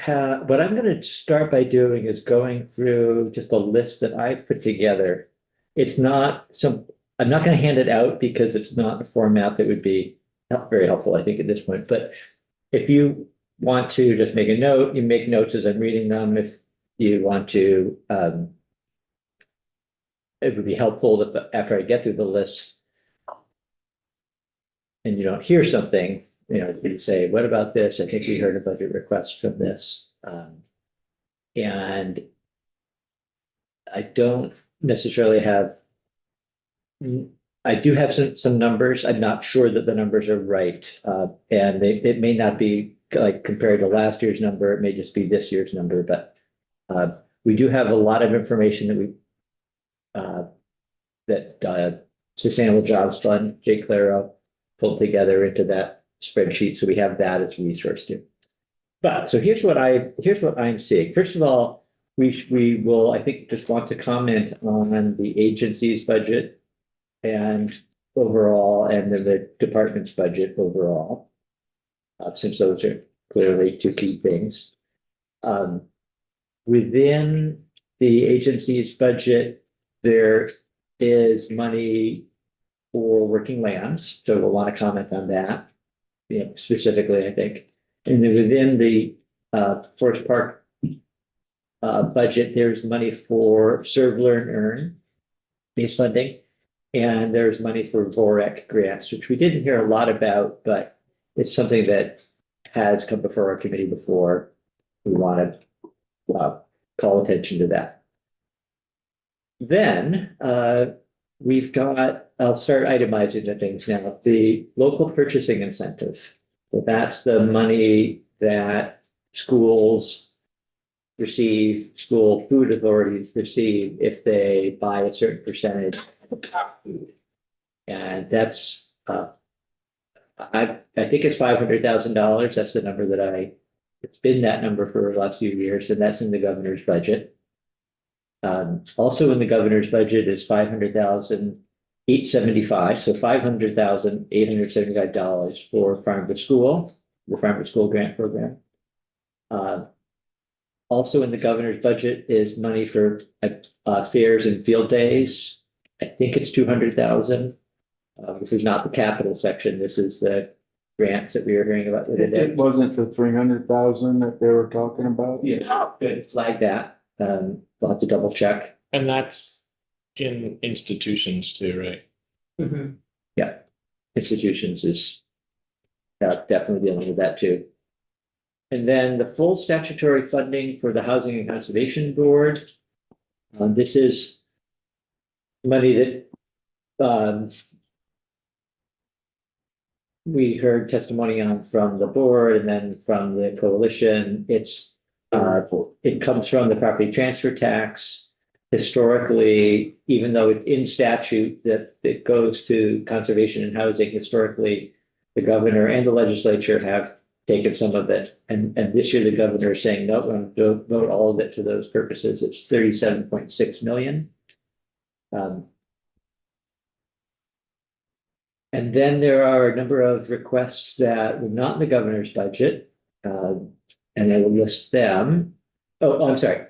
What I'm going to start by doing is going through just a list that I've put together. It's not some, I'm not going to hand it out because it's not a format that would be not very helpful, I think, at this point. But if you want to just make a note, you make notes as I'm reading them. If you want to, it would be helpful if after I get through the list and you don't hear something, you'd say, what about this? I think we heard a budget request from this. And I don't necessarily have, I do have some numbers. I'm not sure that the numbers are right. And it may not be like compared to last year's number, it may just be this year's number, but we do have a lot of information that Sustainable Jobs Fund, Jay Claro, pulled together into that spreadsheet. So we have that as a resource too. But so here's what I'm seeing. First of all, we will, I think, just want to comment on the agency's budget and overall, and the department's budget overall, since those are clearly two key things. Within the agency's budget, there is money for working lands, so we'll want to comment on that, specifically, I think. And then within the Forest Park budget, there's money for Serve, Learn, Earn base funding, and there's money for VOREC grants, which we didn't hear a lot about, but it's something that has come before our committee before. We want to call attention to that. Then we've got, I'll start itemizing the things now, the local purchasing incentive. So that's the money that schools receive, school food authorities receive if they buy a certain percentage of food. And that's, I think it's $500,000. That's the number it's been that number for the last few years, and that's in the governor's budget. Also in the governor's budget is $500,875, so $500,875 for Farm to School, the Farm to School grant program. Also in the governor's budget is money for fairs and field days. I think it's 200,000. This is not the capital section. This is the grants that we were hearing about today. It wasn't the 300,000 that they were talking about? Yeah, good. Flag that. We'll have to double check. And that's in institutions too, right? Mm-hmm. Yeah, institutions is definitely dealing with that too. And then the full statutory funding for the Housing and Conservation Board. This is money that we heard testimony on from the board and then from the coalition. It comes from the property transfer tax. Historically, even though it's in statute that it goes to conservation and housing, historically, the governor and the legislature have taken some of it. And this year, the governor is saying, no, we're going to devote all of it to those purposes. It's 37.6 million. And then there are a number of requests that were not in the governor's budget, and I will list them. Oh, I'm sorry.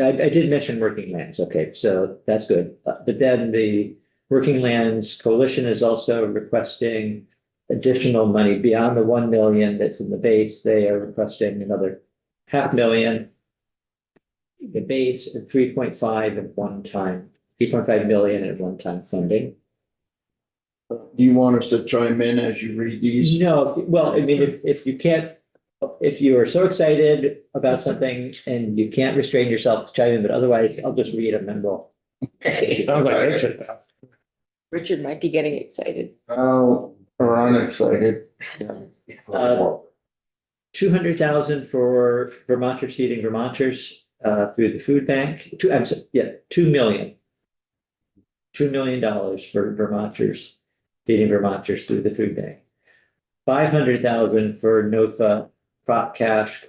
I did mention working lands. Okay, so that's good. But then the Working Lands Coalition is also requesting additional money beyond the 1 million that's in the base. They are requesting another $500,000 the base and 3.5 at one time, 3.5 million at one time funding. Do you want us to chime in as you read these? No, well, I mean, if you can't, if you are so excited about something and you can't restrain yourself to chime in, but otherwise I'll just read them and we'll. Sounds like Richard. Richard might be getting excited. Oh, or unexcited. Uh, 200,000 for Vermonters feeding Vermonters through the food bank. 2 million. $2 million for Vermonters feeding Vermonters through the food bank. 500,000 for NOFA Crop Cash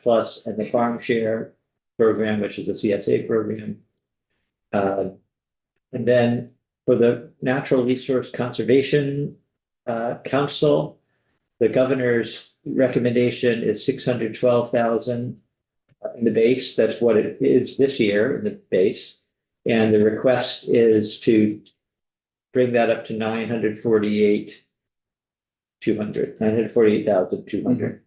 Plus, and the Farm Share program, which is a CSA program. And then for the Natural Resource Conservation Council, the governor's recommendation is 612,000 in the base. That's what it is this year in the base. And the request is to bring that up to 948,200.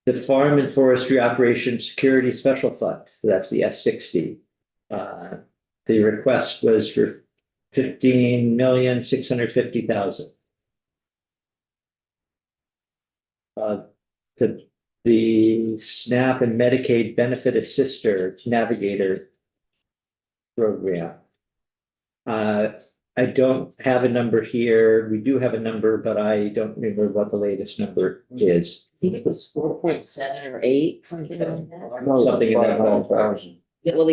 The Farm and Forestry Operations Security Special Fund, so that's the S60. The request was for 15,650,000. The SNAP and Medicaid Benefit Assister Navigator program. I don't have a number here. We do have a number, but I don't remember what the latest number is. I think it was 4.7 or 8, something like that. Something in that ballpark. 500,000. Well,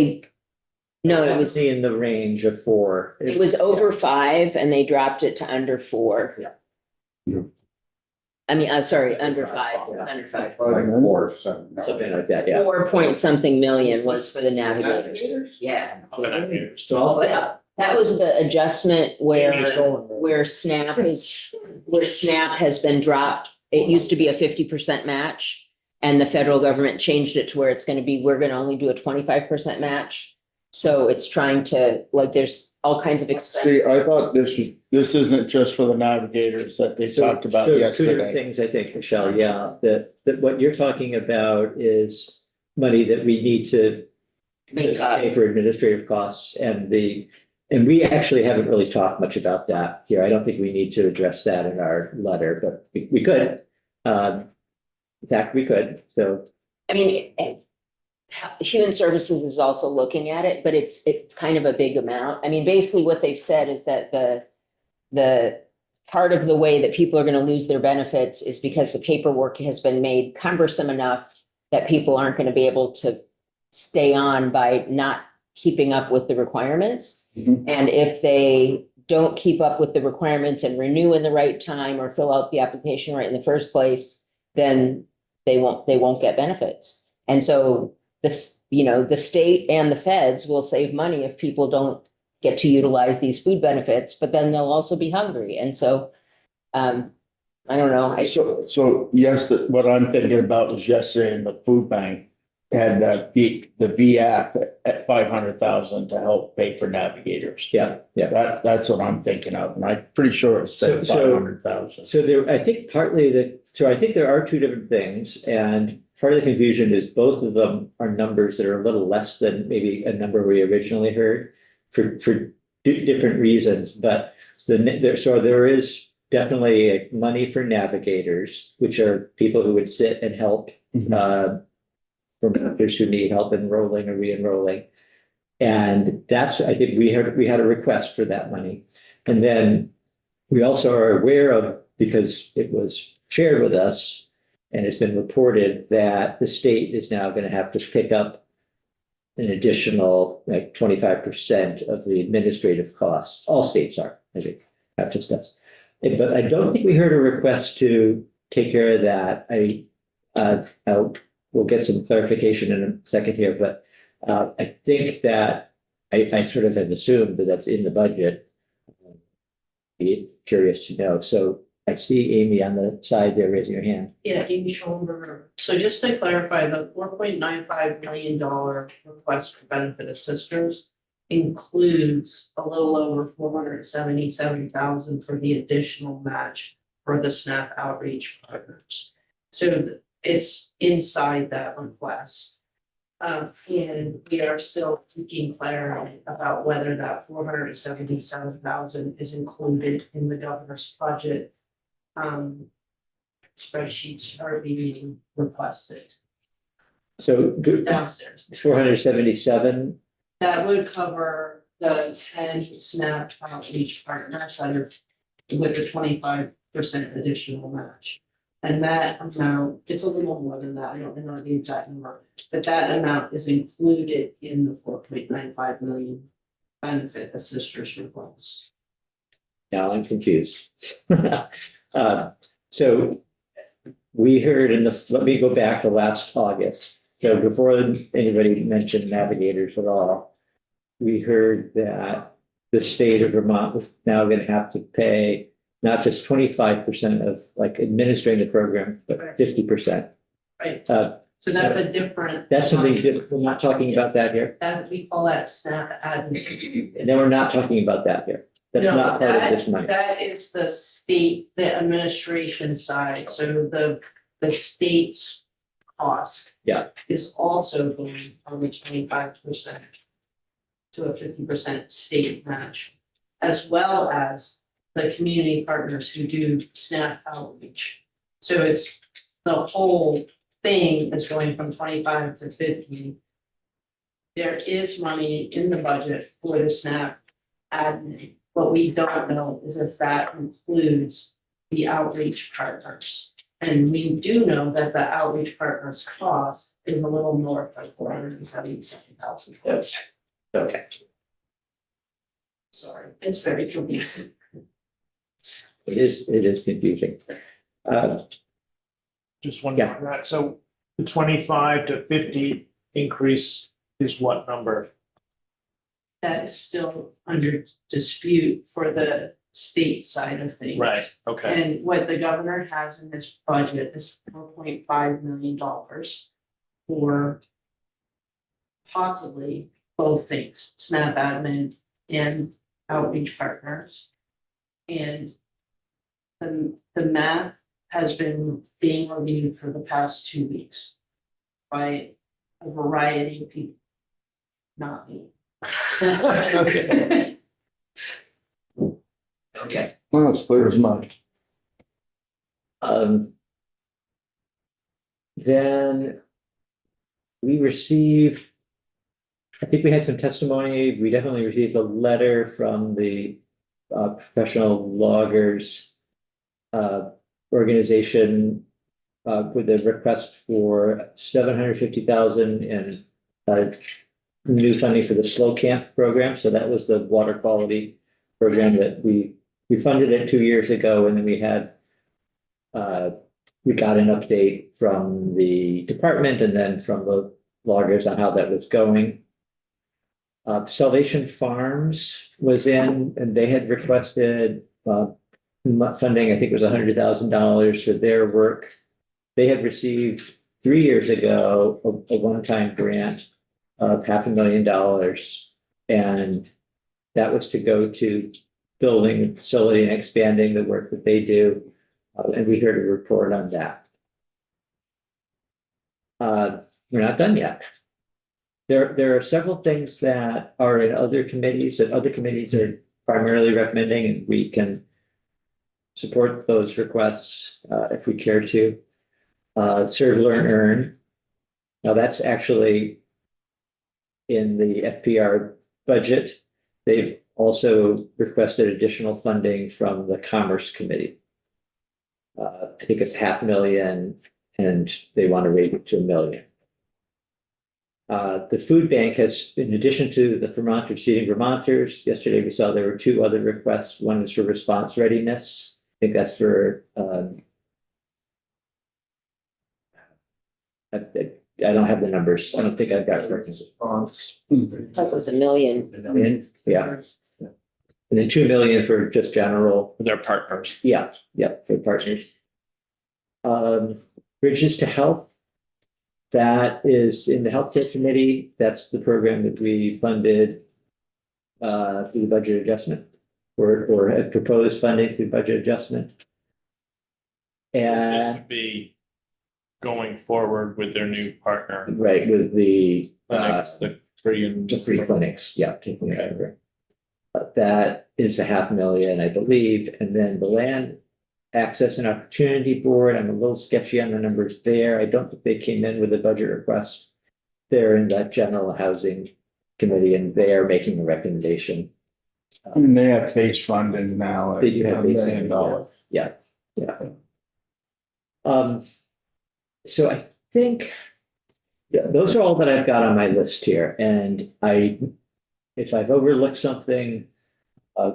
no, it was, in the range of 4. it was over 5 and they dropped it to under 4. Yeah. Yeah. I mean, sorry, under 5, under 5. Something like that, yeah. 4 point something million was for the navigators. Yeah. So, But that was the adjustment where SNAP has been dropped. It used to be a 50% match. And the federal government changed it to where it's gonna be, we're gonna only do a 25% match. So it's trying to, like, there's all kinds of See, expenses. I thought this isn't just for the navigators that they talked about Two different yesterday. things, I think, Michelle, yeah, that what you're talking about is money that we need to Make up. pay for administrative costs and we actually haven't really talked much about that here. I don't think we need to address that in our letter, but we could. In fact, we could, so. I mean, Human Services is also looking at it, but it's kind of a big amount. I mean, basically what they've said is that the part of the way that people are going to lose their benefits is because the paperwork has been made cumbersome enough that people aren't going to be able to stay on by not keeping up with the requirements. Mhm. And if they don't keep up with the requirements and renew in the right time or fill out the application right in the first place, then they won't get benefits. And so this, the state and the feds will save money if people don't get to utilize these food benefits, but then they'll also be hungry. And so, I don't know. So yes, what I'm thinking about was yesterday in the food bank had the VAP at 500,000 to help pay for navigators. Yeah. That's what I'm thinking of, and I'm pretty sure it said So- 500,000. So I think I think there are two different things, and part of the confusion is both of them are numbers that are a little less than maybe a number we originally heard for different reasons, but there is definitely money for navigators, which are people who would sit and help for workers who need help enrolling or re-enrolling. And that's, I think we had a request for that money. And then we also are aware of, because it was shared with us and it's been reported, that the state is now going to have to pick up an additional like 25% of the administrative costs. All states are, I think, not just us. But I don't think we heard a request to take care of that. We'll get some clarification in a second here, but I think that I sort of have assumed that that's in the budget. Be curious to know. So I see Amy on the side there raising her hand. Yeah, Amy Schoenberger. So just to clarify, the $4.95 million request for benefit assisters includes a little over 477,000 for the additional match for the SNAP outreach partners. So it's inside that request. And we are still seeking clarity about whether that 477,000 is included in the governor's budget. Spreadsheets are being requested So downstairs. 477. That would cover the 10 SNAP outreach partners that are with the 25% additional match. And that amount, it's a little more than that, I don't know the exact number, but that amount is included in the 4.95 million benefit assisters request. Now I'm confused. So we heard let me go back to last August. So before anybody mentioned navigators at all, we heard that the state of Vermont was now going to have to pay not just 25% of like administering the program, but Right. 50%. Right, Uh, so that's a different. that's something different. We're not talking about that here. That, we call that SNAP admin. And then we're not talking about that here. That's No, not part of that- this money. That is the state, the administration side, so the state's cost. Yeah. Is also going from the 25% to a 50% state match, as well as the community partners who do SNAP outreach. So it's, the whole thing is going from 25 to 50. There is money in the budget for the SNAP admin. What we don't know is if that includes the outreach partners. And we do know that the outreach partners' cost is a little north of $477,000. Okay. Sorry, it's very confusing. It is confusing. Just one Yeah. on that. So the 25 to 50 increase is what number? That is still under dispute for the state side of things. Right, okay. And what the governor has in his budget is $4.5 million for possibly both things, SNAP admin and outreach partners. And the math has been being reviewed for the past 2 weeks by a variety of people, not me. Okay. Okay. Well, it's clear as mud. Then we received, I think we had some testimony. We definitely received a letter from the professional loggers organization with a request for $750,000 in new funding for the Slow Camp program. So that was the water quality program that we funded it 2 years ago, and then we had we got an update from the department and then from the loggers on how that was going. Salvation Farms was in, and they had requested funding, I think it was $100,000 for their work. They had received 3 years ago a one-time grant of $500,000, and that was to go to building a facility and expanding the work that they do. And we heard a report on that. We're not done yet. There are several things that are in other committees that other committees are primarily recommending, and we can support those requests if we care to. Serve, Learn, Earn. Now that's actually in the FPR budget. They've also requested additional funding from the Commerce Committee. I think it's $500,000 and they want to raise it to $1 million. The food bank has, in addition to the Vermonters Feeding Vermonters, yesterday we saw there were 2 other requests. One is for response readiness. I think that's for, I don't have the numbers. I don't think I've got it. Response. That was $1 million. Yeah. And then 2 million for just general. They're partners. Yeah, for partners. Bridges to Health. That is in the healthcare committee. That's the program that we funded through the budget adjustment or had proposed funding through budget adjustment. This And would be going forward with their new partner. right with the Clinics, the free and. the 3 clinics, yeah, taking it over. That is $500,000, I believe, and then the Land Access and Opportunity Board, I'm a little sketchy on the numbers there. I don't think they came in with a budget request. They're in that general housing committee and they are making a recommendation. I mean, they have base funding now. They do have $1 base million. funding, yeah. So I think, yeah, those are all that I've got on my list here, and if I've overlooked something,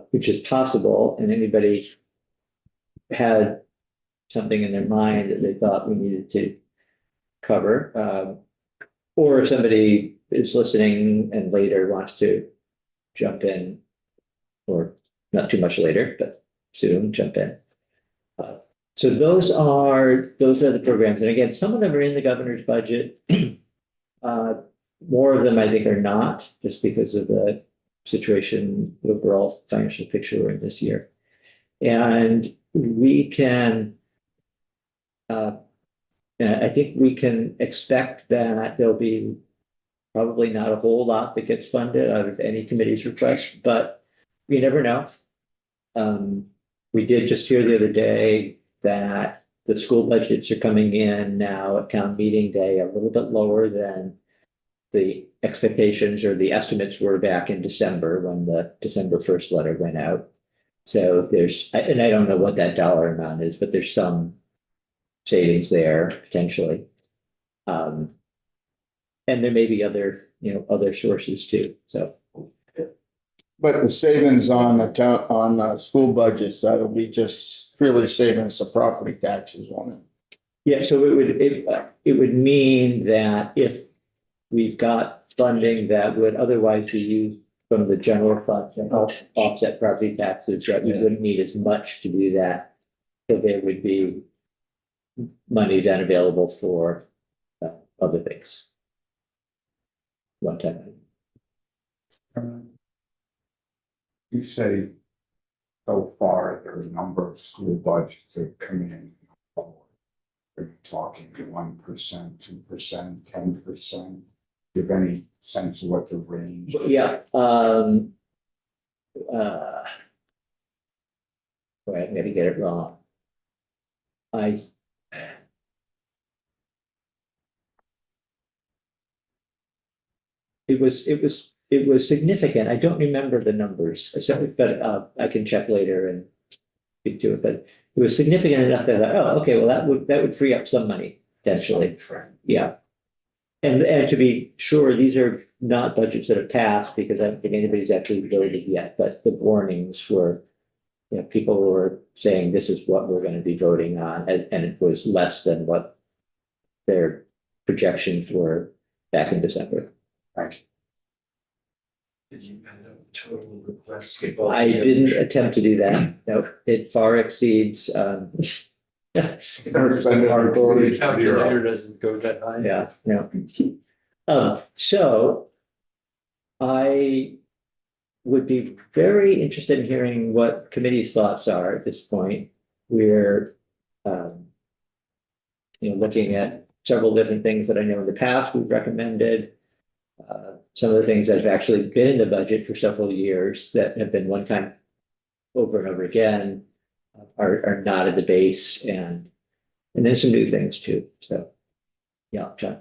which is possible, and anybody had something in their mind that they thought we needed to cover, or if somebody is listening and later wants to jump in, or not too much later, but soon, jump in. So those are the programs. And again, some of them are in the governor's budget. More of them, I think, are not, just because of the situation, the overall financial picture we're in this year. And we can, I think we can expect that there'll be probably not a whole lot that gets funded out of any committee's request, but you never know. We did just hear the other day that the school budgets are coming in now at town meeting day a little bit lower than the expectations or the estimates were back in December when the December 1st letter went out. So there's, and I don't know what that dollar amount is, but there's some savings there potentially. And there may be other, other sources too, so. But the savings on the town, on the school budgets, that'll be just really savings the property taxes on it. Yeah, so it would mean that if we've got funding that would otherwise be used from the general fund to help offset property taxes, that we wouldn't need as much to do that. So there would be money then available for other things. One time. You say so far, there are a number of school budgets that have come in. Are you talking 1%, 2%, 10%? Do you have any sense of what the range? Yeah, wait, I'm gonna get it wrong. It was significant. I don't remember the numbers, so, but I can check later and speak to it, but it was significant enough that I thought, oh, okay, well, that would free up some money potentially. Yeah. And to be sure, these are not budgets that have passed because I don't think anybody's actually voted yet, but the warnings were, people were saying this is what we're going to be voting on, and it was less than what their projections were back in December. Thank you. Did you end up total requests? I didn't attempt to do that. No, it far exceeds, Calculator doesn't go that high. yeah, no. So I would be very interested in hearing what committee's thoughts are at this point. We're, looking at several different things that I know in the past we've recommended. Some of the things that have actually been in the budget for several years that have been one time over and over again are not at the base, and then some new things too. So, yeah, John.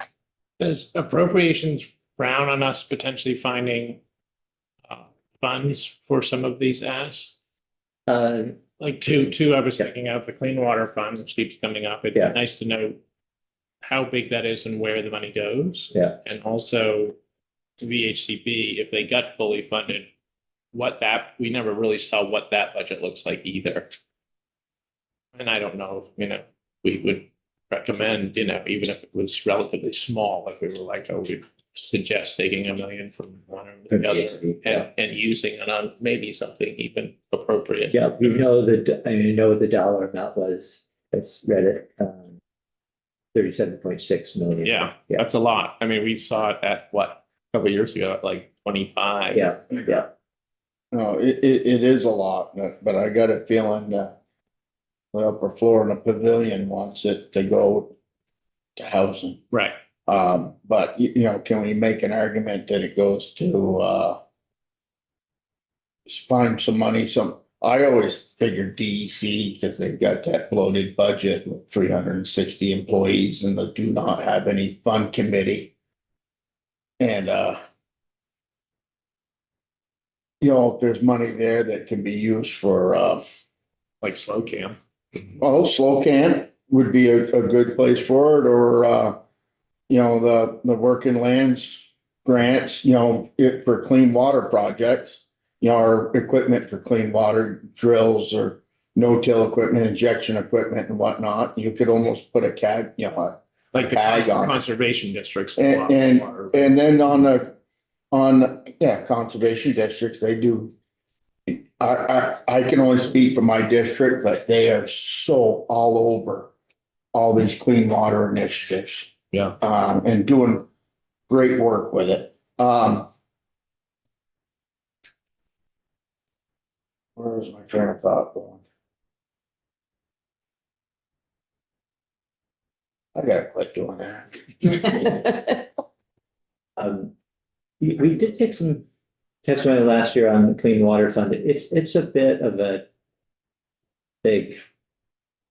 Does appropriations frown on us potentially finding funds for some of these asks? Like two, I was thinking of the Clean Water Fund, which keeps coming up. It'd be Yeah. nice to know how big that is and where the money goes. Yeah. And also to VHCP, if they got fully funded, we never really saw what that budget looks like either. And I don't know, we would recommend, even if it was relatively small, if we were like, oh, we'd suggest taking $1 million from one or the other and using it on maybe something even appropriate. Yeah, we know that, I know what the dollar amount was. That's read it, 37.6 million. Yeah, Yeah. that's a lot. I mean, we saw it at a couple of years ago at like 25. Yeah. No, it is a lot, but I got a feeling that the upper floor in the pavilion wants it to go to housing. Right. But can we make an argument that it goes to find some money, I always figured DEC, because they've got that bloated budget with 360 employees and they do not have any fund committee. And if there's money there that can be used for Like slow cam. Slow Camp would be a good place for it, or the working lands grants, for clean water projects, our equipment for clean water drills or no-till equipment, injection equipment and whatnot. You could almost put a CAD, Like the tag on it. conservation districts. And then on conservation districts, they do I can only speak for my district, but they are so all over all these clean water initiatives. Yeah. And doing great work with it. Where is my train of thought going? I gotta quit doing that. We did take some testimony last year on the Clean Water Fund. It's a bit of a big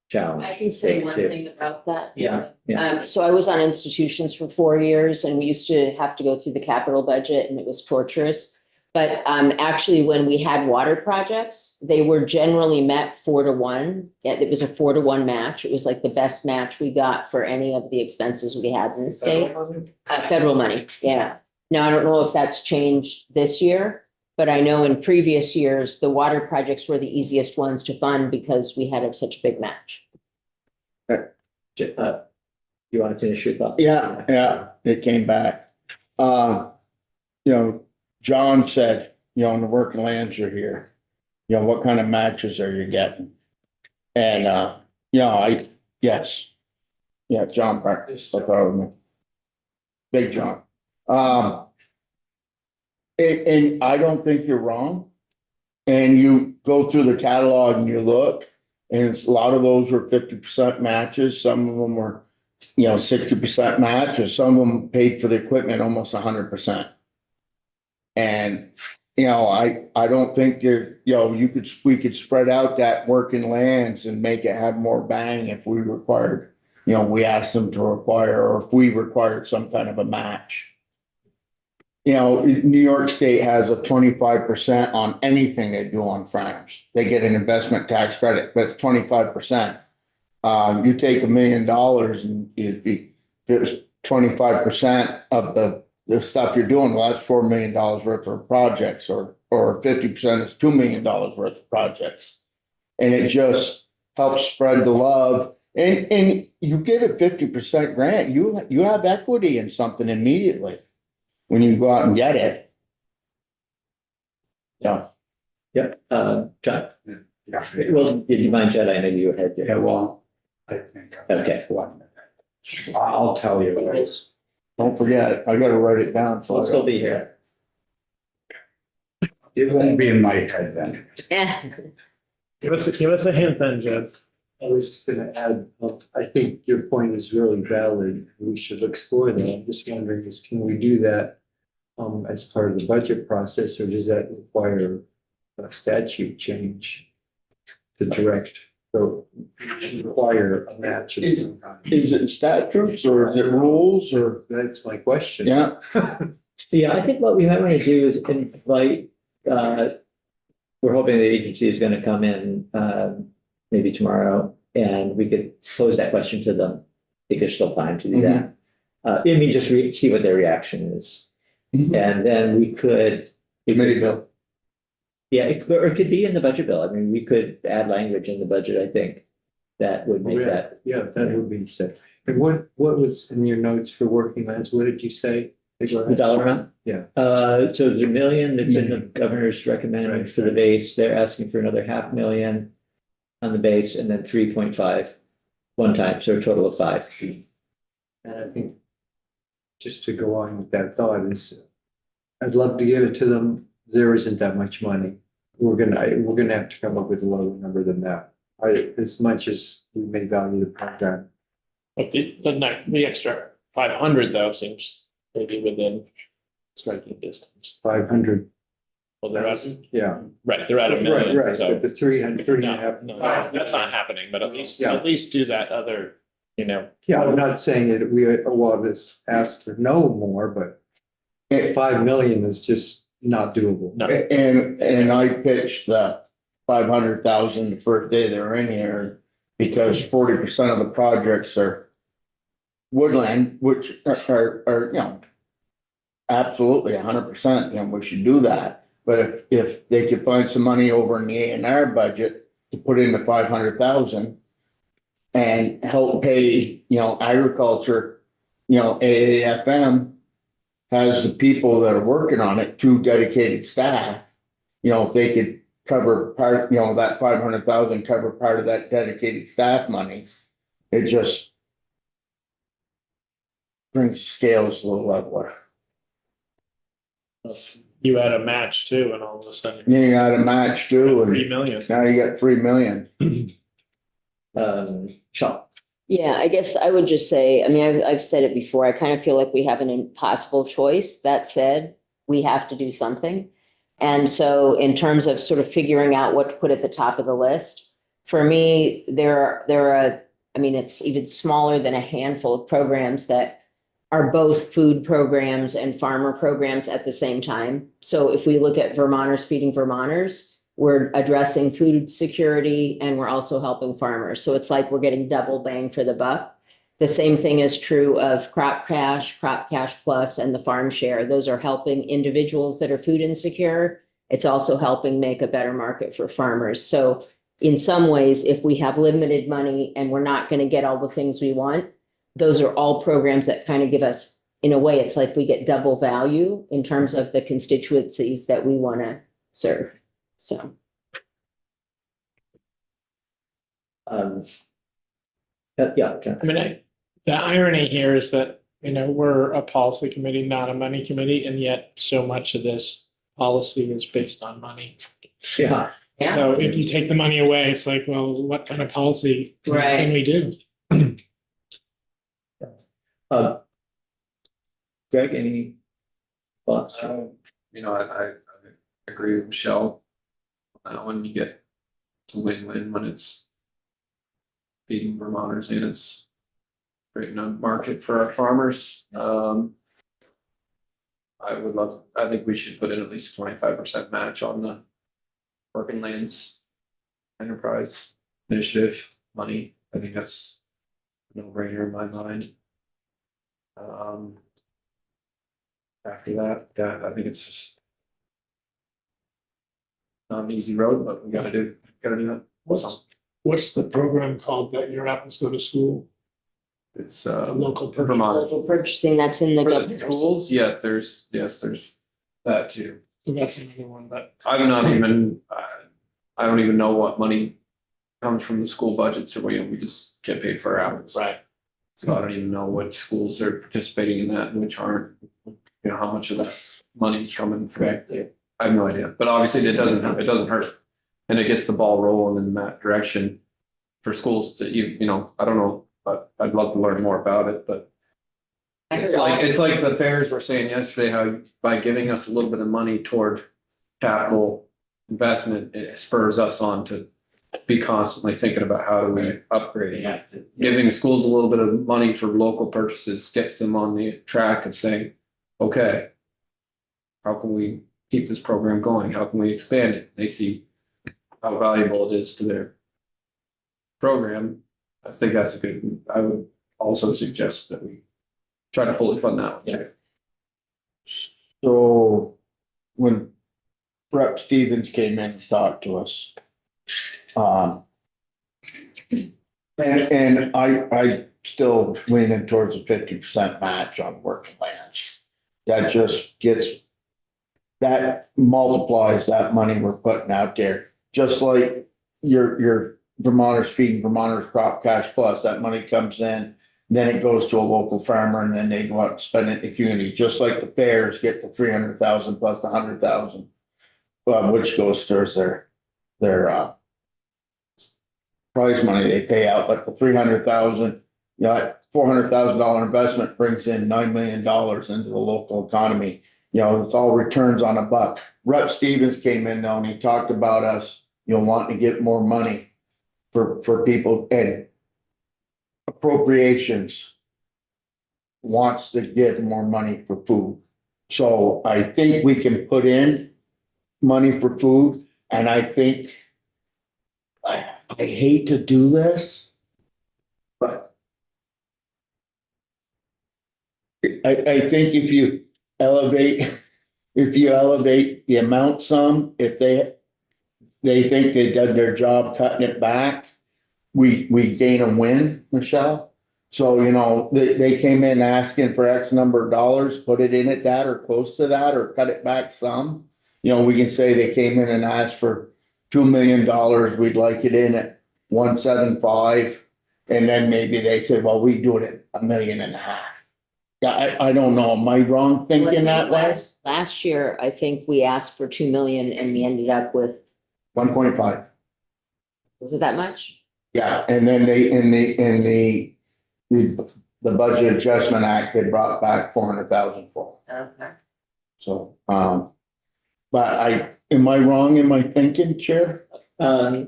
challenge. I can say one too. thing about that. Yeah, yeah. So I was on institutions for 4 years and we used to have to go through the capital budget and it was torturous. But actually, when we had water projects, they were generally met 4-1. It was a 4-1 match. It was like the best match we got for any of the expenses we had in the state. Federal money, yeah. Now, I don't know if that's changed this year, but I know in previous years, the water projects were the easiest ones to fund because we had such a big match. You want to finish your thought? Yeah, it came back. John said, the working lands are here. What kind of matches are you getting? And, yes. Yeah, John practiced, Big John. And I don't think you're wrong. And you go through the catalog and you look, and a lot of those were 50% matches. Some of them were, 60% match, or some of them paid for the equipment almost 100%. And, I don't think we could spread out that working lands and make it have more bang if we required, we asked them to require, or if we required some kind of a match. New York State has a 25% on anything they do on farms. They get an investment tax credit, but it's 25%. You take $1 million and it was 25% of the stuff you're doing, well, that's $4 million worth of projects, or 50% is $2 million worth of projects. And it just helps spread the love. And you get a 50% grant, you have equity in something immediately when you go out and get it. Yeah. Yep, John, Yeah. well, did you mind, Jed? I know you had. Yeah, well, I think. Okay. 1 minute. I'll tell you. Don't forget, I gotta write it down. We'll still be here. It won't be in my head then. Yeah. Give us a hint then, Jed. I was just gonna add, I think your point is really valid. We should explore that. I'm just wondering can we do that as part of the budget process, or does that require a statute change to direct, or require a match of some kind? Is it statutes or is it rules or? That's my question. Yeah. Yeah, I think what we might want to do is invite, we're hoping the agency is going to come in, maybe tomorrow, and we could pose that question to them. I think there's still time to do that. I mean, just see what their reaction is. And then we could. Committee bill. Yeah, or it could be in the budget bill. I mean, we could add language in the budget, I think, that would make that. Yeah, that would be said. And what was in your notes for working lands? What did you say? The dollar amount? Yeah. So there's $1 million that's in the governor's recommending for the base. They're asking for another $500,000 on the base, and then 3.5 one time, so a total of 5. And I think just to go on with that thought is, I'd love to give it to them. There isn't that much money. We're gonna have to come up with a lower number than that. As much as we may value the program. But the extra 500 though seems maybe within striking distance. 500. Well, they're at, Yeah. right, they're at $1 million. Right, So but the 3.5. no, that's not happening, but at least do that other, Yeah, I'm not saying that we ought to ask for no more, but 5 million is just not doable. No. And I pitched the 500,000 the first day they were in here, because 40% of the projects are woodland, which are absolutely 100%, we should do that. But if they could find some money over in the A&R budget to put in the 500,000 and help pay, agriculture, AAFM has the people that are working on it, 2 dedicated staff. If they could cover part, you know, that 500,000 cover part of that dedicated staff money. It just brings scales a little leveler. You had a match too, and all of a sudden. Then you got a match too, 3 and million. now you got 3 million. Sean, Yeah, I guess I would just say, I mean, I've said it before, I kind of feel like we have an impossible choice. That said, we have to do something. And so in terms of sort of figuring out what to put at the top of the list, for me, there are, I mean, it's even smaller than a handful of programs that are both food programs and farmer programs at the same time. So if we look at Vermonters Feeding Vermonters, we're addressing food security and we're also helping farmers. So it's like we're getting double bang for the buck. The same thing is true of Crop Cash Plus, and the Farm Share. Those are helping individuals that are food insecure. It's also helping make a better market for farmers. So in some ways, if we have limited money and we're not going to get all the things we want, those are all programs that kind of give us, in a way, it's like we get double value in terms of the constituencies that we want to serve. So. yeah, okay. I mean, the irony here is that, we're a policy committee, not a money committee, and yet so much of this policy is based on money. Yeah, So if you take the money away, it's like, well, what kind of policy Right. can we do? Greg, any thoughts? I agree with Michelle. When you get to win-win, when it's feeding Vermonters and it's creating a market for our farmers. I think we should put in at least 25% match on the Working Lands Enterprise Initiative money. I think that's a no-brainer in my mind. After that, yeah, I think it's just not an easy road, but we gotta do that. What's the program called that your apples go to school? It's Local purchase. Vermont. Local purchasing, that's in the For the governor's. schools, yes, there's that too. So that's another one, but I'm not even, I don't even know what money comes from the school budget, so we just get paid for our apples. right. So I don't even know what schools are participating in that and which aren't, how much of that money's coming from. I have no idea, but obviously it doesn't hurt. And it gets the ball rolling in that direction for schools to, I don't know, but I'd love to learn more about it, but it's like the fairs were saying yesterday, how by giving us a little bit of money toward capital investment, it spurs us on to be constantly thinking about how do we upgrade. Giving schools a little bit of money for local purchases gets them on the track of saying, okay, how can we keep this program going? How can we expand it? They see how valuable it is to their program. I think that's a good, I would also suggest that we try to fully fund that. Yeah. So when Rep Stevens came in and talked to us, and I still leaning towards a 50% match on Working Lands. That just that multiplies that money we're putting out there, just like your Vermonters Feeding Vermonters Crop Cash Plus, that money comes in, then it goes to a local farmer and then they go out and spend it in the community, just like the fairs get the 300,000 plus the 100,000. Which goes towards their prize money they pay out, but the 300,000, $400,000 investment brings in $9 million into the local economy. It's all returns on a buck. Rep Stevens came in though, and he talked about us, wanting to get more money for people, and appropriations wants to get more money for food. So I think we can put in money for food, and I think I hate to do this, but I think if you elevate the amount some, if they think they did their job cutting it back, we gain a win, Michelle. So, they came in asking for X number of dollars, put it in at that or close to that, or cut it back some. We can say they came in and asked for $2 million, we'd like it in at 175. And then maybe they said, well, we do it at $1.5 million. Yeah, I don't know. Am I wrong Well, I thinking think that way? Last year, I think we asked for 2 million and we ended up with, 1.5. was it that much? Yeah, and then they, the Budget Adjustment Act, they brought back 400,000 for. Okay. So, but am I wrong in my thinking, Chair? I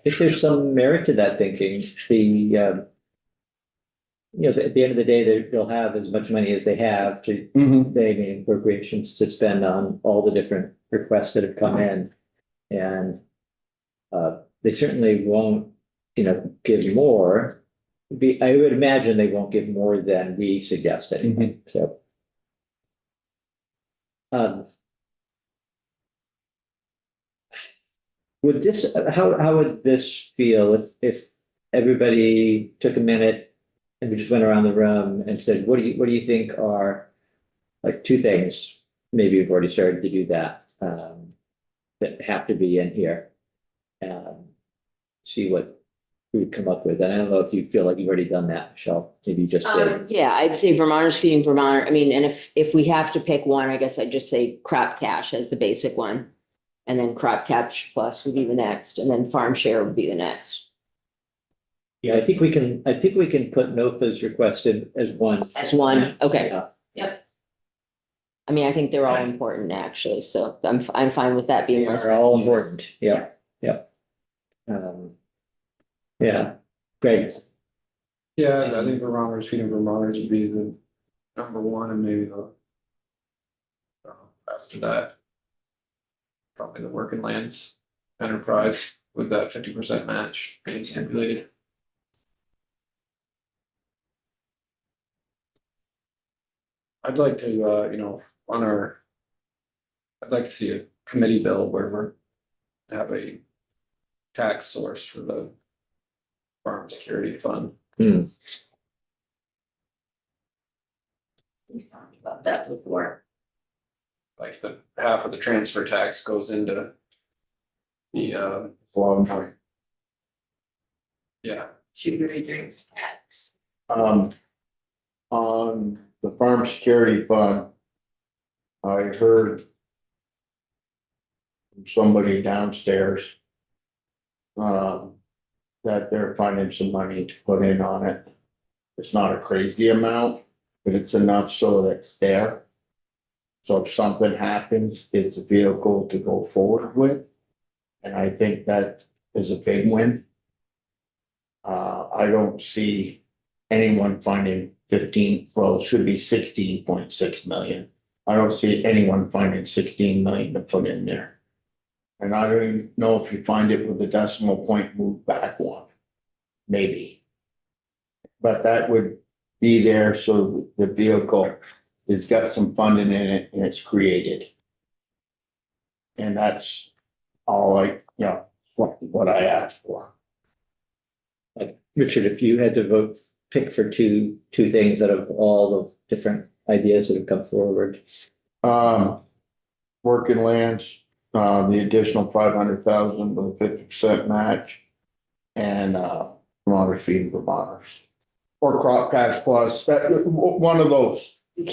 think there's some merit to that thinking. At the end of the day, they'll have as much money as they have to, Mm-hmm. they need appropriations to spend on all the different requests that have come in. And they certainly won't, give more. I would imagine they won't give more than we suggest anyway, so. Would this, how would this feel if everybody took a minute and we just went around the room and said, what do you think are like two things? Maybe we've already started to do that, that have to be in here. See what we would come up with. And I don't know if you feel like you've already done that, Michelle, maybe you just did. Yeah, I'd say Vermonters feeding Vermonter. I mean, and if we have to pick one, I guess I'd just say crop cash as the basic one. And then crop catch plus would be the next, and then farm share would be the next. Yeah, I think we can put NOFA's request in as one. As one, okay. Yeah. Yep. I mean, I think they're all important actually, so I'm fine with that being. They my are all second choice. important, yeah. Yeah, great. Yeah, I think Vermonters feeding Vermonters would be the number one and maybe the. After that. Probably the working lands enterprise with that 50% match being stipulated. I'd like to, I'd like to see a committee bill where we're have a tax source for the farm security fund. Hmm. We talked about that before. Like the half of the transfer tax goes into the Long time. yeah. Sugary drinks tax. On the Farm Security Fund, I heard from somebody downstairs that they're finding some money to put in on it. It's not a crazy amount, but it's enough so that it's there. So if something happens, it's a vehicle to go forward with. And I think that is a big win. I don't see anyone finding it should be 16.6 million. I don't see anyone finding 16 million to put in there. And I don't even know if you find it with the decimal point moved back one, maybe. But that would be there so the vehicle has got some funding in it and it's created. And that's all what I asked for. Richard, if you had to pick for two things out of all the different ideas that have come forward. Working lands, the additional 500,000 with a 50% match. And Vermonters feeding Vermonters. Or crop cash plus, one of those. And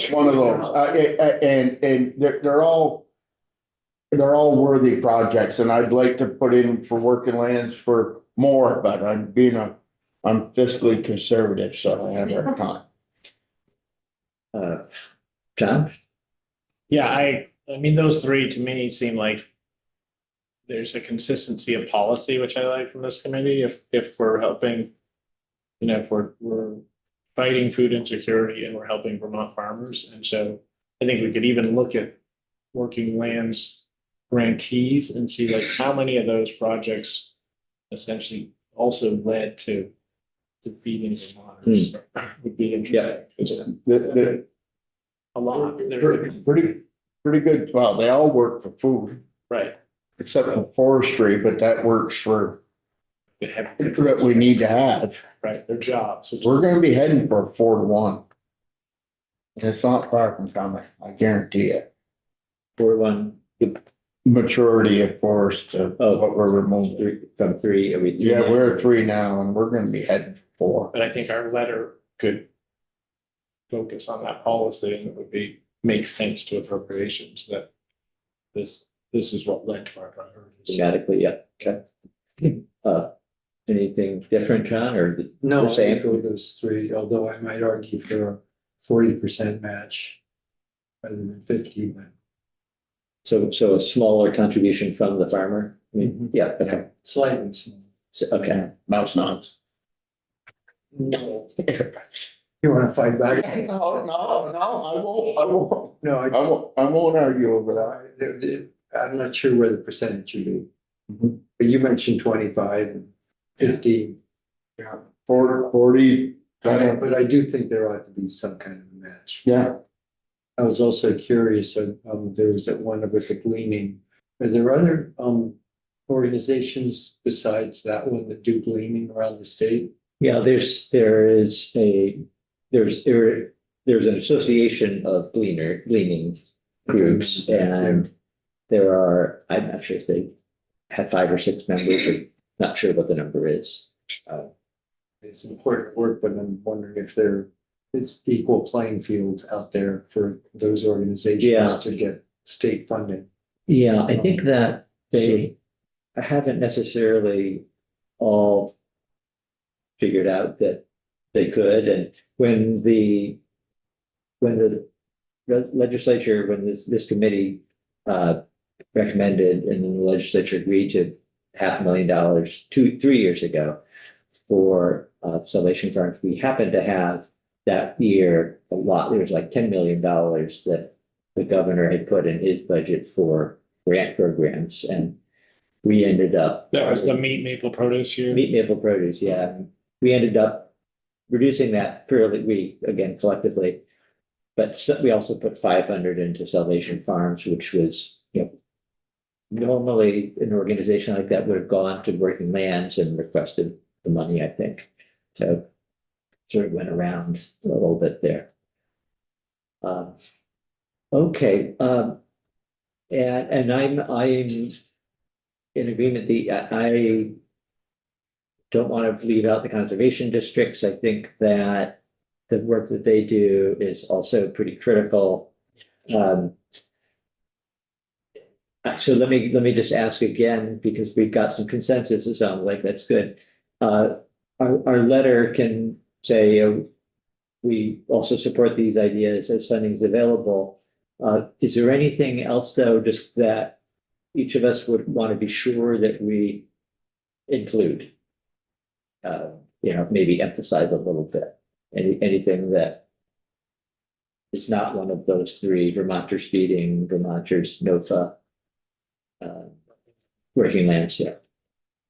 they're all worthy projects, and I'd like to put in for working lands for more, but I'm fiscally conservative, so I have our time. John? Yeah, I mean, those three to me seem like there's a consistency of policy, which I like from this committee. If we're helping, if we're fighting food insecurity and we're helping Vermont farmers. And so I think we could even look at working lands grantees and see like how many of those projects essentially also led to feeding Vermonters would be interesting. A lot. Pretty good. Well, they all work for food. Right. Except for forestry, but that works for that we need to have. Right, their jobs. We're gonna be heading for a 4-1. And it's not far from coming, I guarantee it. 4-1. maturity, of course, to Oh. what we're removing. From three, are we? three Yeah, now? we're at 3 now and we're gonna be heading for 4. But I think our letter could focus on that policy and it would be, make sense to appropriations that this is what led to our priorities. Thematically, yeah, okay. Anything different, John, or? No, the I same? go with those three, although I might argue for a 40% match rather than 50, but So a smaller contribution from the farmer? I mean, yeah, okay, slightly small. Okay. Mouse nuts. No. You wanna fight back? No, I won't. No, I won't argue over that. I'm not sure where the percentage should be. Mhm. But you mentioned 25 and 50. Yeah, 40, But I do think there ought to be some kind of a match. yeah. I was also curious, there was that one with the gleaning. Are there other organizations besides that one that do gleaning around the state? Yeah, there's an association of gleaning groups, and there are, I'm not sure if they have 5 or 6 members, or not sure what the number is. It's important work, but I'm wondering if it's equal playing field out there for those Yeah. organizations to get state funding. Yeah, I think that they haven't necessarily all figured out that they could, and when the legislature, when this committee recommended, and then the legislature agreed to $500,000 3 years ago for Salvation Farms, we happened to have that year a lot, there was like $10 million that the governor had put in his budget for grant programs, and we ended up. That was the meat maple produce year. Meat maple produce, yeah. We ended up reducing that fairly, again, collectively. But we also put 500 into Salvation Farms, which was, normally an organization like that would have gone to Working Lands and requested the money, I think. So sort of went around a little bit there. Okay, and I'm in agreement. I don't want to leave out the conservation districts. I think that the work that they do is also pretty critical. So let me just ask again, because we've got some consensus, it sounds like that's good. Our letter can say, we also support these ideas as funding is available. Is there anything else, though, just that each of us would want to be sure that we include? Maybe emphasize a little bit. Anything that is not one of those 3: Vermonters Feeding, Vermonters NOFA, Working Lands,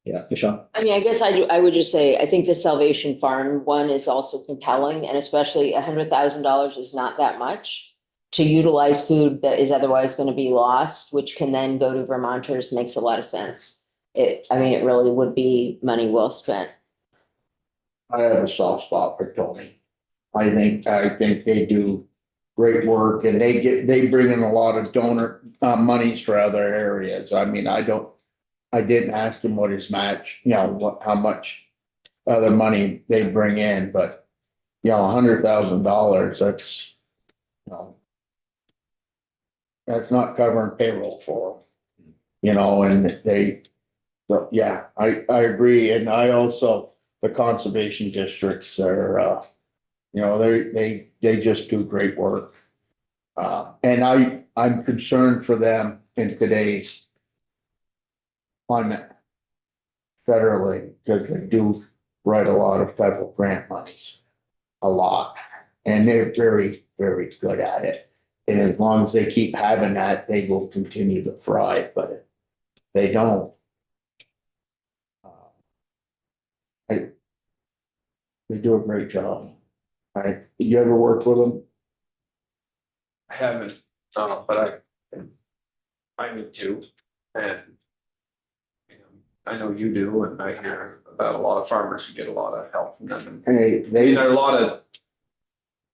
yeah, Michelle? I mean, I guess I would just say, I think the Salvation Farm one is also compelling, and especially $100,000 is not that much to utilize food that is otherwise going to be lost, which can then go to Vermonters, makes a lot of sense. It really would be money well spent. I have a soft spot for Tony. I think they do great work, and they bring in a lot of donor monies for other areas. I mean, I didn't ask him what his match, how much other money they bring in, but $100,000, that's not covering payroll for them, and so, yeah, I agree. And I also, the conservation districts are, they just do great work. And I'm concerned for them in today's climate federally, because they do write a lot of federal grant monies, a lot. And they're very, very good at it. And as long as they keep having that, they will continue to thrive, but if they don't, they do a great job. You ever worked with them? I haven't, but I need to, and I know you do, and I hear about a lot of farmers who get a lot of help from them. Hey, There are a lot of,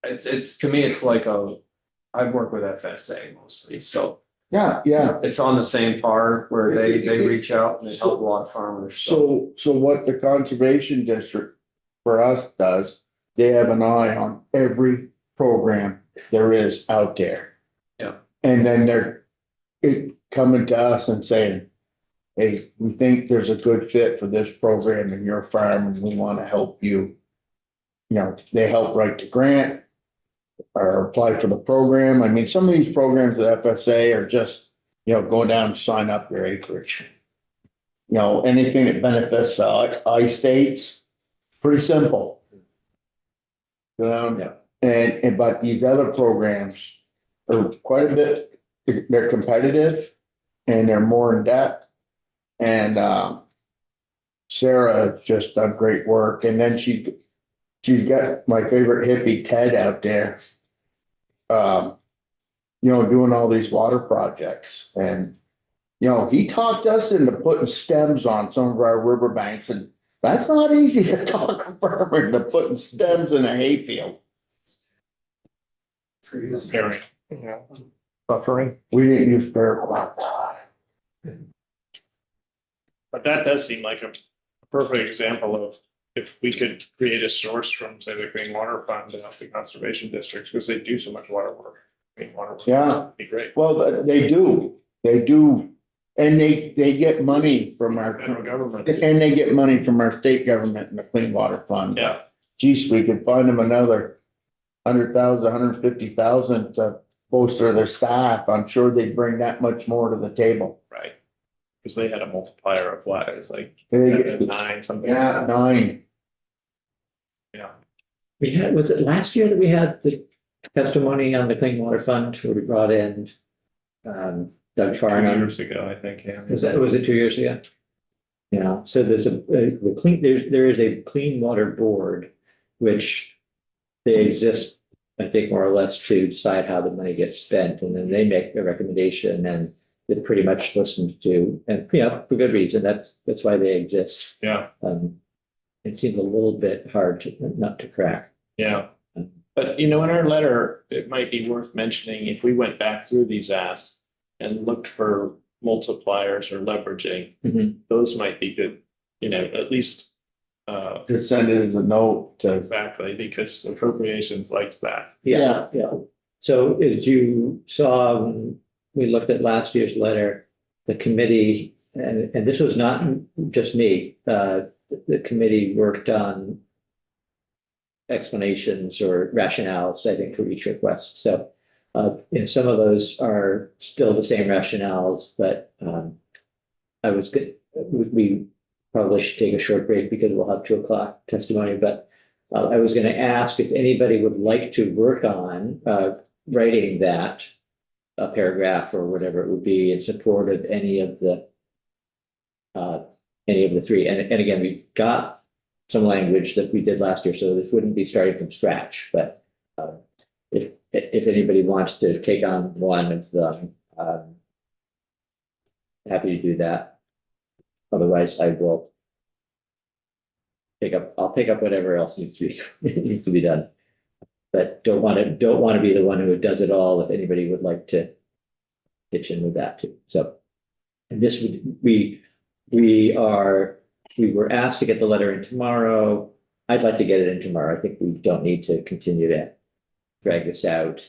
it's to me, it's like I've worked with FSA mostly, so Yeah. It's on the same par where they reach out and they help a lot of farmers. So what the conservation district for us does, they have an eye on every program there is out there. Yeah. And then it coming to us and saying, hey, we think there's a good fit for this program in your farm and we want to help you. You know, they help write the grant or apply for the program. I mean, some of these programs with FSA are just, go down and sign up your acreage. Anything that benefits I-states, pretty simple. Yeah. But these other programs are quite a bit, they're competitive and they're more in depth. And Sarah just done great work. And then she's got my favorite hippie, Ted, out there. Doing all these water projects. And, he talked us into putting stems on some of our riverbanks, and that's not easy to talk a farmer into putting stems in a hayfield. Pairing. Buffering. We didn't use paraquat. But that does seem like a perfect example of if we could create a source from, say, the Clean Water Fund to help the conservation districts, because they do so much water work. Clean water work. Yeah. Would be great. Well, they do. And they get money from our, Federal government. and they get money from our state government and the Clean Water Fund. Yeah. Geez, we could find them another 100,000, 150,000 to bolster their staff. I'm sure they'd bring that much more to the table. Right. Because they had a multiplier of what, it's like They- 7, 9, something. Yeah, 9. Yeah. We had, was it last year that we had the testimony on the Clean Water Fund where we brought in Doug 2 Farnham? years ago, I think, yeah. Was it 2 years ago? Yeah, so there's there is a Clean Water Board, which they exist, I think, more or less to decide how the money gets spent, and then they make a recommendation and they're pretty much listened to, and, for good reason. That's why they exist. Yeah, It seemed a little bit hard not to crack. yeah. But in our letter, it might be worth mentioning if we went back through these asks and looked for multipliers or leveraging, Mhm. those might be good, at least. To send it as a note to, Exactly, because appropriations likes that. Yeah. So as you saw, when we looked at last year's letter, the committee, and this was not just me, the committee worked on explanations or rationales, I think, for each request. So, and some of those are still the same rationales, but I was good. We probably should take a short break because we'll have 2:00 testimony, but I was going to ask if anybody would like to work on writing that a paragraph or whatever it would be in support of any of the three. And again, we've got some language that we did last year, so this wouldn't be starting from scratch. But if anybody wants to take on one of them, happy to do that. Otherwise, I'll pick up whatever else needs to be done. But don't want to be the one who does it all. If anybody would like to pitch in with that too. So, and this would we were asked to get the letter in tomorrow. I'd like to get it in tomorrow. I think we don't need to continue to drag this out.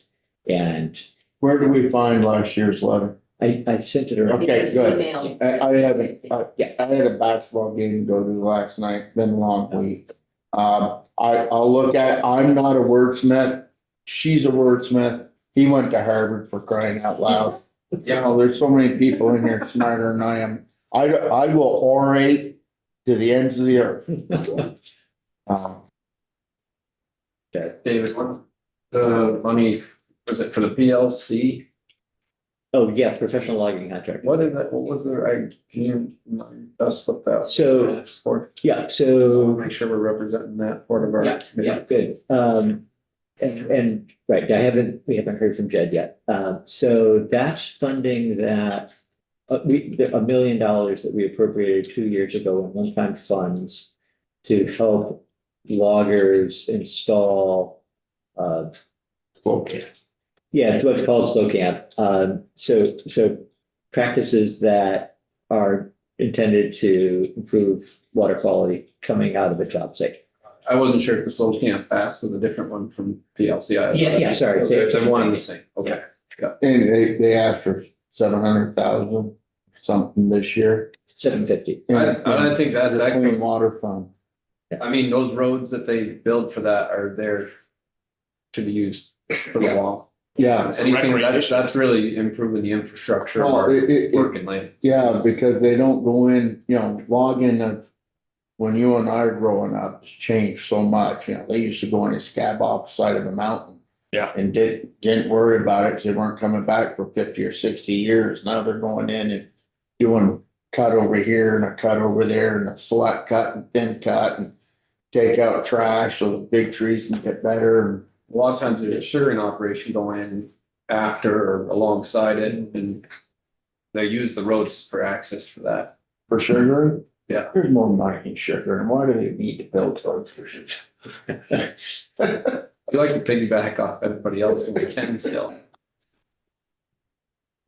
And where do we find last yeyear's letter? I sent it around. Okay, Just good. email. I haven't, Yeah. I had a basketball game to go to last night, been a long week. I'll look at, I'm not a wordsmith, she's a wordsmith, he went to Harvard, for crying out loud. There's so many people in here smarter than I am. I will orate to the ends of the earth. David, what, the money, was it for the PLC? Oh, yeah, professional logging contract. What was there, that's what that. So- is for. Yeah, So so. make sure we're representing that part of our. Yeah, good. And right, we haven't heard from Jed yet. So that's funding that $1 million that we appropriated 2 years ago in one-time funds to help loggers install Okay. Yeah, it's what's called slow camp. So practices that are intended to improve water quality coming out of a job site. I wasn't sure if the slow camp fast was a different one from PLCI. Yeah, sorry. Okay, it's one and the same, okay. And they asked for 700,000 something this year. 750. I think that's The Clean excellent. Water Fund. I mean, those roads that they build for that are there to be used for the wall. Yeah, Anything that's really improving the infrastructure Well, or it- working land. yeah, because they don't go in, logging of. When you and I were growing up, it's changed so much, they used to go in and scab off the side of a mountain. Yeah. And didn't worry about it because they weren't coming back for 50 or 60 years. Now they're going in and doing cut over here and a cut over there and a select cut and thin cut and take out trash so the big trees can get better. A lot of times there's a sugaring operation going in after or alongside it and they use the roads for access for that. For sugar? Yeah. There's more money in sugar, and why do they need to build roads for sugar? We like to piggyback off everybody else when we can still.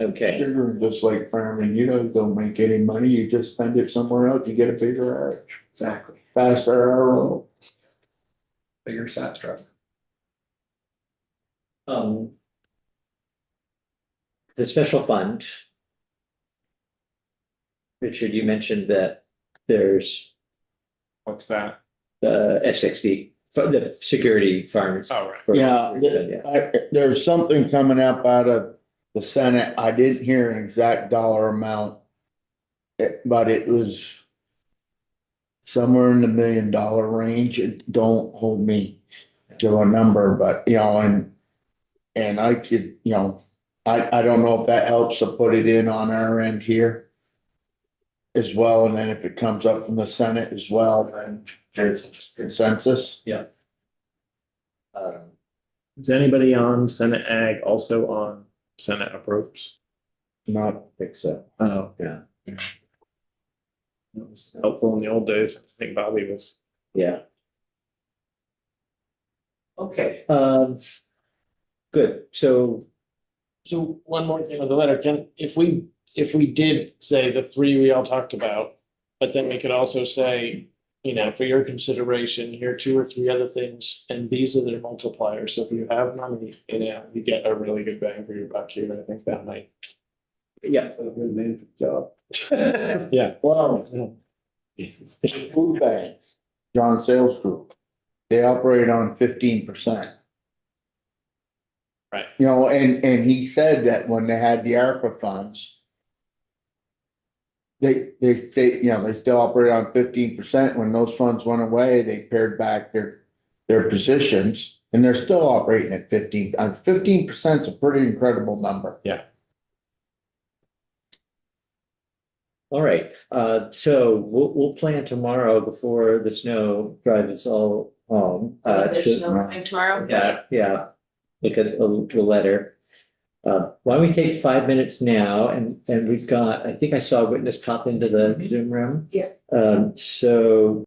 Okay, Sugar is just like farming, don't make any money, you just spend it somewhere else, you get a bigger arch, Exactly. faster arrow. Bigger sat truck. the special fund. Richard, you mentioned that there's What's that? the S60, for the security farms. Oh, right. for- Yeah, there's something coming up out of the Senate, I didn't hear an exact dollar amount. But it was somewhere in the $1 million range, don't hold me to a number, but and I could, I don't know if that helps to put it in on our end here as well, and then if it comes up from the Senate as well, then there's consensus. Is anybody on Senate Ag also on Senate approves? Not think so. Oh, Yeah. It was helpful in the old days. I think Bobby was. Yeah. Okay, good, so So one more thing with the letter, if we did say the three we all talked about, but then we could also say, for your consideration, here are 2 or 3 other things, and these are their multipliers. So if you have money, you get a really good bang for your buck here. I think that might. yeah, That's a good name for the job. Yeah. Well, food banks, John Sales Group, they operate on 15%. Right. And he said that when they had the ARPA funds, they still operate on 15%. When those funds went away, they pared back their positions and they're still operating at 15. 15% is a pretty incredible number. all right, so we'll plan tomorrow before the snow drives us all home. Is there to- snow coming tomorrow? Yeah, look at the letter. Why don't we take 5 minutes now and we've got, I think I saw a witness pop into the Zoom room. Yeah. So